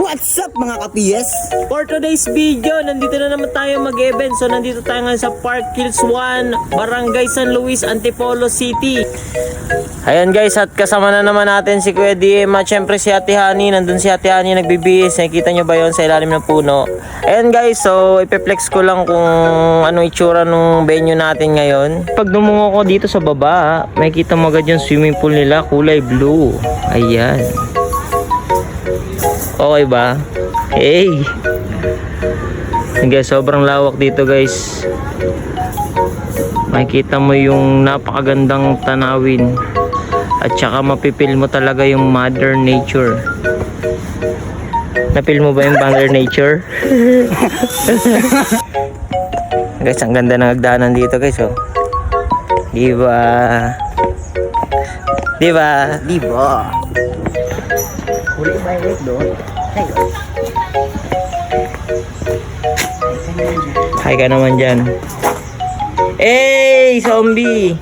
What's up mga ka-PS? For today's video, nandito na naman tayo mag-event. So nandito tayo ngayon sa Park Hills 1, Barangay San Luis, Antipolo City. Ayan guys, at kasama na naman natin si Kuya DM at syempre si Ate Hani. Nandun si Ate Hani nagbibihis. Nakikita nyo ba yun sa ilalim ng puno? Ayan guys, so ipeplex ko lang kung anong itsura ng venue natin ngayon. Pag dumungo ko dito sa baba, makikita mo agad yung swimming pool nila, kulay blue. Ayan. Okay ba? Hey! Guys, sobrang lawak dito guys. Makikita mo yung napakagandang tanawin. At saka mapipil mo talaga yung Mother Nature. Napil mo ba yung Mother Nature? Guys, ang ganda ng hagdanan dito guys, oh. Diba? Diba? Diba? Huli ba yung doon? Hi ka naman dyan. Hey, zombie!